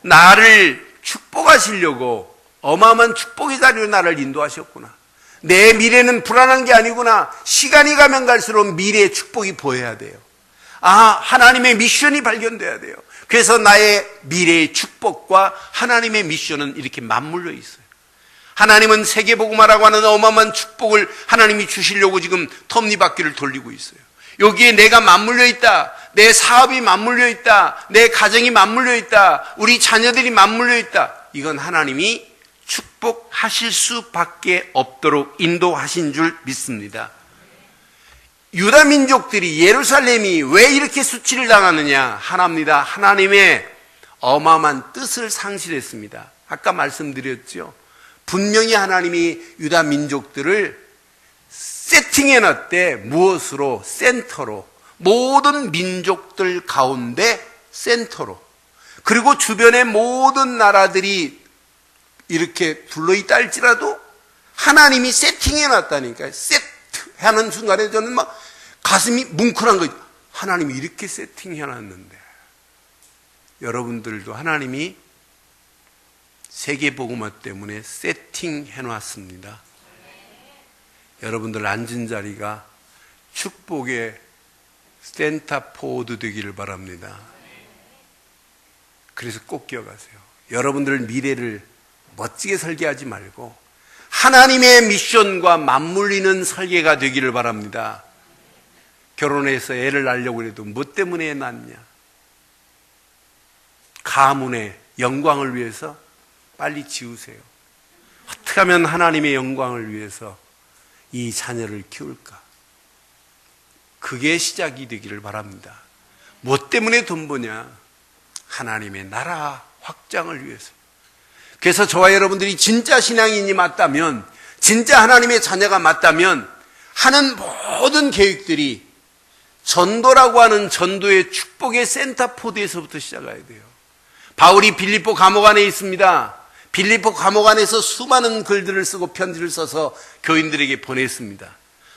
나를 축복하시려고 어마어마한 축복의 자리로 나를 인도하셨구나. 내 미래는 불안한 게 아니구나. 시간이 가면 갈수록 미래의 축복이 보여야 돼요. 하나님의 미션이 발견돼야 돼요. 그래서 나의 미래의 축복과 하나님의 미션은 이렇게 맞물려 있어요. 하나님은 세계복음화라고 하는 어마어마한 축복을 하나님이 주시려고 지금 톱니바퀴를 돌리고 있어요. 여기에 내가 맞물려 있다. 내 사업이 맞물려 있다. 내 가정이 맞물려 있다. 우리 자녀들이 맞물려 있다. 이건 하나님이 축복하실 수밖에 없도록 인도하신 줄 믿습니다. 유다 민족들이 예루살렘이 왜 이렇게 수치를 당하느냐? 하나입니다. 하나님의 어마어마한 뜻을 상실했습니다. 아까 말씀드렸죠. 분명히 하나님이 유다 민족들을 세팅해놨대. 무엇으로? 센터로. 모든 민족들 가운데 센터로. 그리고 주변의 모든 나라들이 이렇게 둘러있다 할지라도 하나님이 세팅해놨다니까요. 세트하는 순간에 저는 막 가슴이 뭉클한 거죠. 하나님이 이렇게 세팅해놨는데 여러분들도 하나님이 세계복음화 때문에 세팅해 놨습니다. 여러분들 앉은 자리가 축복의 센터포드 되기를 바랍니다. 그래서 꼭 기억하세요. 여러분들 미래를 멋지게 설계하지 말고 하나님의 미션과 맞물리는 설계가 되기를 바랍니다. 결혼해서 애를 낳으려고 해도 뭐 때문에 애 낳냐? 가문의 영광을 위해서 빨리 지우세요. 어떻게 하면 하나님의 영광을 위해서 이 자녀를 키울까? 그게 시작이 되기를 바랍니다. 뭐 때문에 돈 버냐? 하나님의 나라 확장을 위해서. 그래서 저와 여러분들이 진짜 신앙인이 맞다면, 진짜 하나님의 자녀가 맞다면 하는 모든 계획들이 전도라고 하는 전도의 축복의 센터포드에서부터 시작해야 돼요. 바울이 빌립보 감옥 안에 있습니다. 빌립보 감옥 안에서 수많은 글들을 쓰고 편지를 써서 교인들에게 보냈습니다.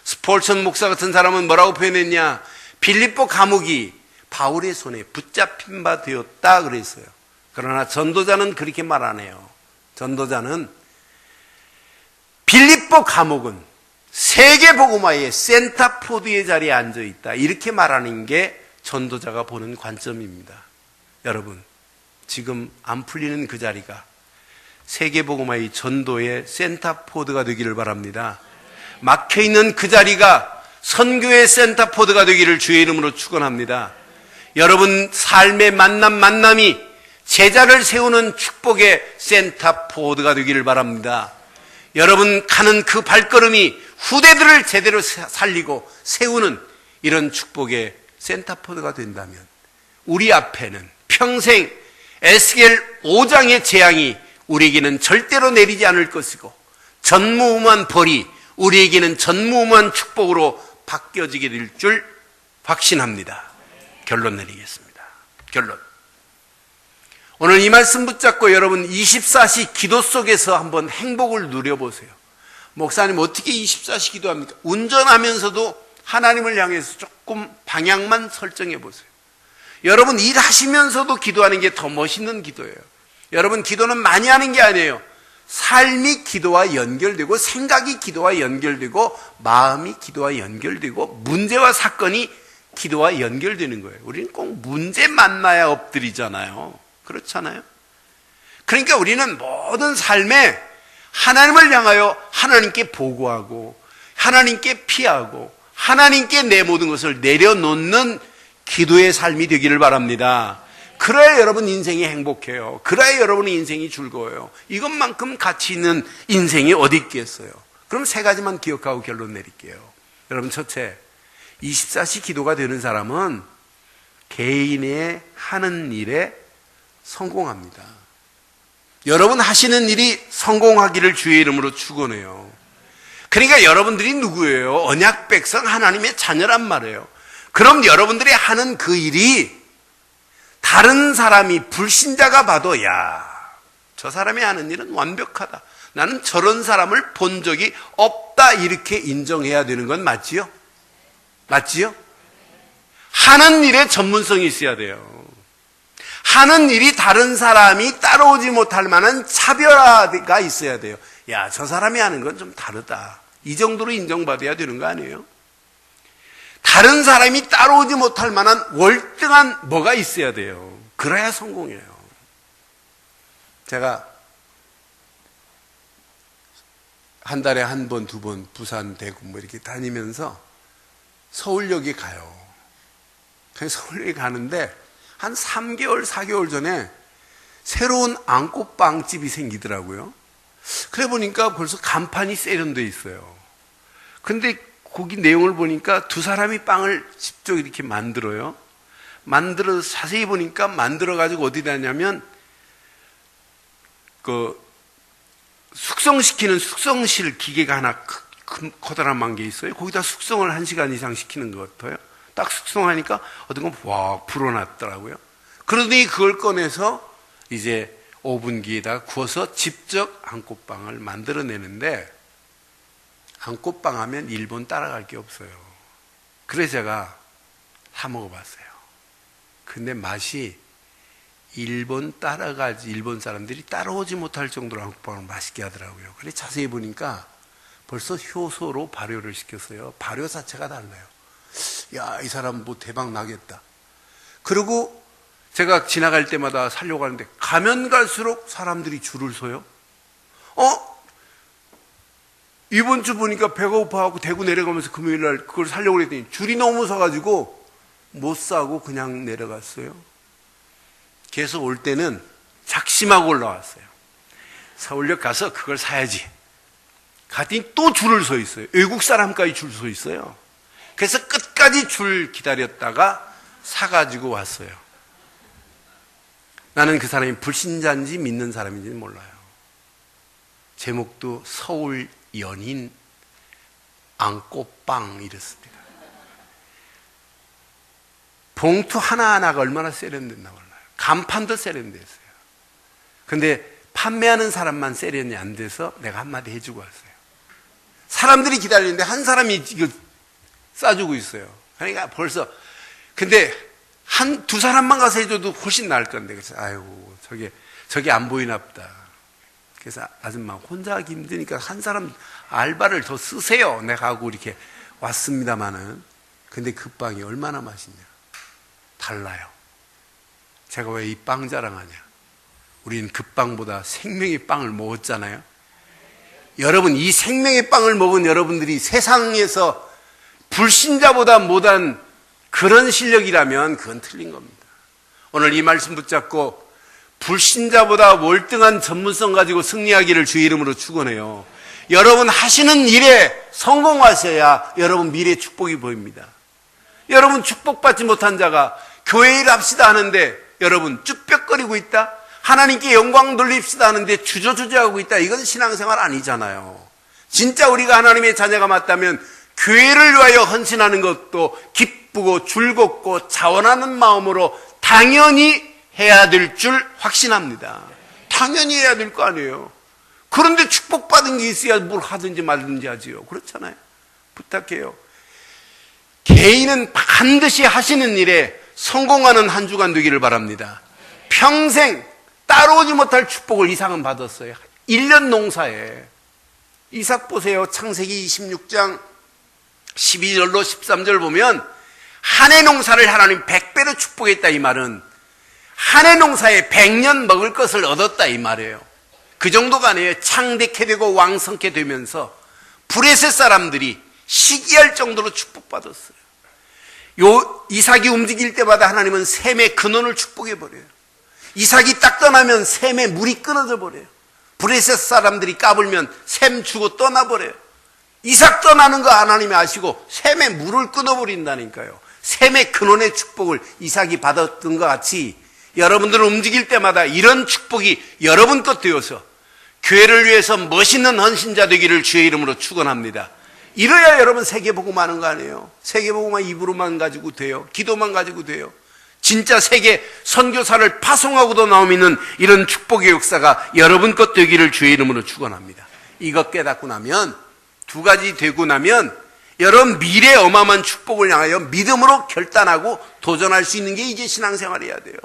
스폴천 목사 같은 사람은 뭐라고 표현했냐? 빌립보 감옥이 바울의 손에 붙잡힌 바 되었다 그랬어요. 그러나 전도자는 그렇게 말 안 해요. 전도자는 빌립보 감옥은 세계복음화의 센터포드의 자리에 앉아있다, 이렇게 말하는 게 전도자가 보는 관점입니다. 여러분, 지금 안 풀리는 그 자리가 세계복음화의 전도의 센터포드가 되기를 바랍니다. 막혀있는 그 자리가 선교의 센터포드가 되기를 주의 이름으로 축원합니다. 여러분 삶의 만남이 제자를 세우는 축복의 센터포드가 되기를 바랍니다. 여러분 가는 그 발걸음이 후대들을 제대로 살리고 세우는 이런 축복의 센터포드가 된다면 우리 앞에는 평생 에스겔 5장의 재앙이 우리에게는 절대로 내리지 않을 것이고 전무후무한 벌이 우리에게는 전무후무한 축복으로 바뀌어지게 될 줄 확신합니다. 결론 내리겠습니다. 결론. 오늘 이 말씀 붙잡고 여러분 24시 기도 속에서 한번 행복을 누려보세요. 목사님 어떻게 24시 기도합니까? 운전하면서도 하나님을 향해서 조금 방향만 설정해 보세요. 여러분 일하시면서도 기도하는 게 더 멋있는 기도예요. 여러분 기도는 많이 하는 게 아니에요. 삶이 기도와 연결되고 생각이 기도와 연결되고 마음이 기도와 연결되고 문제와 사건이 기도와 연결되는 거예요. 우리는 꼭 문제 만나야 엎드리잖아요. 그렇잖아요. 그러니까 우리는 모든 삶에 하나님을 향하여 하나님께 보고하고 하나님께 피하고 하나님께 내 모든 것을 내려놓는 기도의 삶이 되기를 바랍니다. 그래야 여러분 인생이 행복해요. 그래야 여러분의 인생이 즐거워요. 이것만큼 가치 있는 인생이 어디 있겠어요. 그럼 세 가지만 기억하고 결론 내릴게요. 여러분 첫째, 24시 기도가 되는 사람은 개인의 하는 일에 성공합니다. 여러분 하시는 일이 성공하기를 주의 이름으로 축원해요. 그러니까 여러분들이 누구예요? 언약 백성 하나님의 자녀란 말이에요. 그럼 여러분들이 하는 그 일이 다른 사람이 불신자가 봐도 야, 저 사람이 하는 일은 완벽하다. 나는 저런 사람을 본 적이 없다. 이렇게 인정해야 되는 건 맞지요? 맞지요? 하는 일에 전문성이 있어야 돼요. 하는 일이 다른 사람이 따라오지 못할 만한 차별화가 있어야 돼요. 야, 저 사람이 하는 건 좀 다르다. 이 정도로 인정받아야 되는 거 아니에요? 다른 사람이 따라오지 못할 만한 월등한 뭐가 있어야 돼요. 그래야 성공해요. 제가 한 달에 한 번, 두 번 부산, 대구 뭐 이렇게 다니면서 서울역에 가요. 그래서 서울역에 가는데 한 3개월, 4개월 전에 새로운 안꽃빵집이 생기더라고요. 그래 보니까 벌써 간판이 세련되어 있어요. 근데 거기 내용을 보니까 두 사람이 빵을 직접 이렇게 만들어요. 만들어서 자세히 보니까 만들어가지고 어디다 하냐면 그 숙성시키는 숙성실 기계가 하나 커다란 게 있어요. 거기다 숙성을 1시간 이상 시키는 것 같아요. 딱 숙성하니까 어떤 건 와 불어났더라고요. 그러더니 그걸 꺼내서 이제 오븐기에다 구워서 직접 안꽃빵을 만들어내는데 안꽃빵 하면 일본 따라갈 게 없어요. 그래서 제가 사 먹어봤어요. 근데 맛이 일본 사람들이 따라오지 못할 정도로 한국밥을 맛있게 하더라고요. 그래 자세히 보니까 벌써 효소로 발효를 시켰어요. 발효 자체가 달라요. 야, 이 사람 뭐 대박 나겠다. 그리고 제가 지나갈 때마다 살려고 하는데 가면 갈수록 사람들이 줄을 서요. 이번 주 보니까 배가 고파갖고 대구 내려가면서 금요일날 그걸 사려고 했더니 줄이 너무 서가지고 못 사고 그냥 내려갔어요. 그래서 올 때는 작심하고 올라왔어요. 서울역 가서 그걸 사야지. 갔더니 또 줄을 서 있어요. 외국 사람까지 줄 서 있어요. 그래서 끝까지 줄 기다렸다가 사가지고 왔어요. 나는 그 사람이 불신자인지 믿는 사람인지는 몰라요. 제목도 서울 연인 안꽃빵 이랬습니다. 봉투 하나하나가 얼마나 세련됐나 몰라요. 간판도 세련됐어요. 근데 판매하는 사람만 세련이 안 돼서 내가 한마디 해주고 왔어요. 사람들이 기다리는데 한 사람이 이거 싸주고 있어요. 그러니까 벌써 근데 두 사람만 가서 해줘도 훨씬 나을 건데 그래서 아이고 저게 안 보이나 보다. 그래서 아줌마 혼자 하기 힘드니까 한 사람 알바를 더 쓰세요. 내가 하고 이렇게 왔습니다마는 근데 그 빵이 얼마나 맛있냐. 달라요. 제가 왜 이 빵 자랑하냐. 우리는 그 빵보다 생명의 빵을 먹었잖아요. 여러분 이 생명의 빵을 먹은 여러분들이 세상에서 불신자보다 못한 그런 실력이라면 그건 틀린 겁니다. 오늘 이 말씀 붙잡고 불신자보다 월등한 전문성 가지고 승리하기를 주의 이름으로 축원해요. 여러분 하시는 일에 성공하셔야 여러분 미래의 축복이 보입니다. 여러분 축복받지 못한 자가 교회 일 합시다 하는데 여러분 쭈뼛거리고 있다? 하나님께 영광 돌립시다 하는데 주저주저하고 있다? 이건 신앙생활 아니잖아요. 진짜 우리가 하나님의 자녀가 맞다면 교회를 위하여 헌신하는 것도 기쁘고 즐겁고 자원하는 마음으로 당연히 해야 될 줄 확신합니다. 당연히 해야 될 거 아니에요. 그런데 축복받은 게 있어야 뭘 하든지 말든지 하지요. 그렇잖아요. 부탁해요. 개인은 반드시 하시는 일에 성공하는 한 주간 되기를 바랍니다. 평생 따라오지 못할 축복을 이삭은 받았어요. 1년 농사에. 이삭 보세요. 창세기 26장 12절로 13절 보면 한 해 농사를 하나님 100배로 축복했다 이 말은 한 해 농사에 100년 먹을 것을 얻었다 이 말이에요. 그 정도가 아니에요. 창대케 되고 왕성케 되면서 브레셋 사람들이 시기할 정도로 축복받았어요. 이삭이 움직일 때마다 하나님은 샘의 근원을 축복해버려요. 이삭이 딱 떠나면 샘의 물이 끊어져 버려요. 브레셋 사람들이 까불면 샘 주고 떠나버려요. 이삭 떠나는 거 하나님이 아시고 샘의 물을 끊어버린다니까요. 샘의 근원의 축복을 이삭이 받았던 것 같이 여러분들은 움직일 때마다 이런 축복이 여러분 것 되어서 교회를 위해서 멋있는 헌신자 되기를 주의 이름으로 축원합니다. 이래야 여러분 세계복음 하는 거 아니에요? 세계복음만 입으로만 가지고 돼요? 기도만 가지고 돼요? 진짜 세계 선교사를 파송하고도 나오는 이런 축복의 역사가 여러분 것 되기를 주의 이름으로 축원합니다. 이것 깨닫고 나면 두 가지 되고 나면 여러분 미래의 어마어마한 축복을 향하여 믿음으로 결단하고 도전할 수 있는 게 이제 신앙생활이어야 돼요.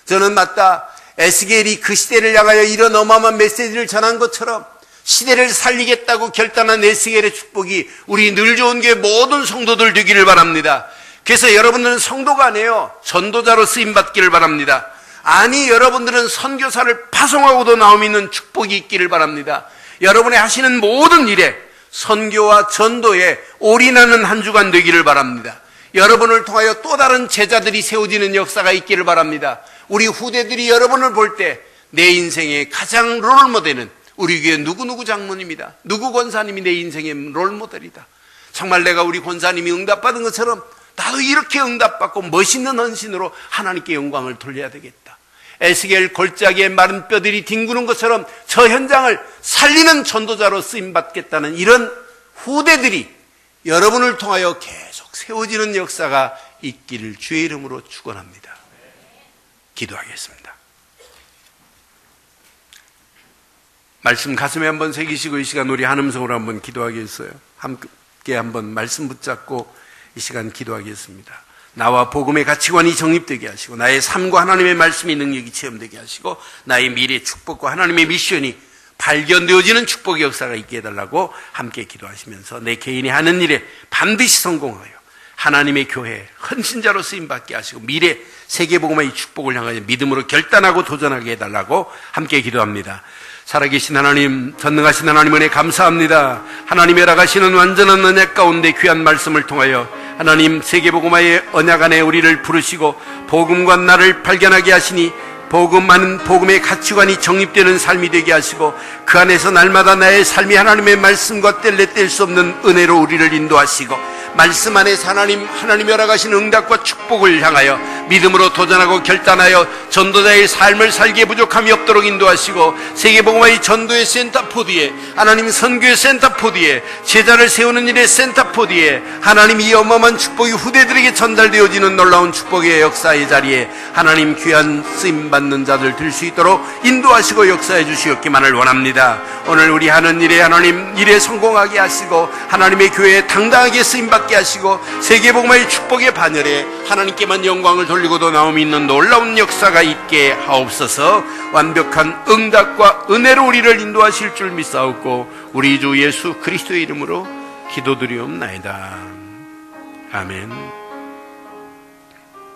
저는 맞다. 에스겔이 그 시대를 향하여 이런 어마어마한 메시지를 전한 것처럼 시대를 살리겠다고 결단한 에스겔의 축복이 우리 늘 좋은 교회 모든 성도들 되기를 바랍니다. 그래서 여러분들은 성도가 아니에요. 전도자로 쓰임받기를 바랍니다. 아니 여러분들은 선교사를 파송하고도 나옴 있는 축복이 있기를 바랍니다. 여러분의 하시는 모든 일에 선교와 전도에 올인하는 한 주간 되기를 바랍니다. 여러분을 통하여 또 다른 제자들이 세워지는 역사가 있기를 바랍니다. 우리 후대들이 여러분을 볼 때 내 인생의 가장 롤모델은 우리 교회 누구누구 장로님이다. 누구 권사님이 내 인생의 롤모델이다. 정말 내가 우리 권사님이 응답받은 것처럼 나도 이렇게 응답받고 멋있는 헌신으로 하나님께 영광을 돌려야 되겠다. 에스겔 골짜기에 마른 뼈들이 뒹구는 것처럼 저 현장을 살리는 전도자로 쓰임받겠다는 이런 후대들이 여러분을 통하여 계속 세워지는 역사가 있기를 주의 이름으로 축원합니다. 기도하겠습니다. 말씀 가슴에 한번 새기시고 이 시간 우리 한음성으로 한번 기도하겠어요. 함께 한번 말씀 붙잡고 이 시간 기도하겠습니다. 나와 복음의 가치관이 정립되게 하시고 나의 삶과 하나님의 말씀의 능력이 체험되게 하시고 나의 미래 축복과 하나님의 미션이 발견되어지는 축복의 역사가 있게 해달라고 함께 기도하시면서 내 개인이 하는 일에 반드시 성공하여 하나님의 교회 헌신자로 쓰임받게 하시고 미래 세계복음의 축복을 향하여 믿음으로 결단하고 도전하게 해달라고 함께 기도합니다. 살아계신 하나님, 전능하신 하나님 은혜 감사합니다. 하나님의 허락하시는 완전한 언약 가운데 귀한 말씀을 통하여 하나님 세계복음화의 언약 안에 우리를 부르시고 복음과 나를 발견하게 하시니 복음하는 복음의 가치관이 정립되는 삶이 되게 하시고 그 안에서 날마다 나의 삶이 하나님의 말씀과 뗄래 뗄 수 없는 은혜로 우리를 인도하시고 말씀 안에서 하나님이 허락하신 응답과 축복을 향하여 믿음으로 도전하고 결단하여 전도자의 삶을 살기에 부족함이 없도록 인도하시고 세계복음화의 전도의 센터포드에 하나님 선교의 센터포드에 제자를 세우는 일의 센터포드에 하나님 이 어마어마한 축복이 후대들에게 전달되어지는 놀라운 축복의 역사의 자리에 하나님 귀한 쓰임받는 자들 들 수 있도록 인도하시고 역사해 주시옵기만을 원합니다. 오늘 우리 하는 일에 하나님 일에 성공하게 하시고 하나님의 교회에 당당하게 쓰임받게 하시고 세계복음화의 축복의 반열에 하나님께만 영광을 돌리고도 나옴이 있는 놀라운 역사가 있게 하옵소서. 완벽한 응답과 은혜로 우리를 인도하실 줄 믿사옵고 우리 주 예수 그리스도의 이름으로 기도드리옵나이다. 아멘.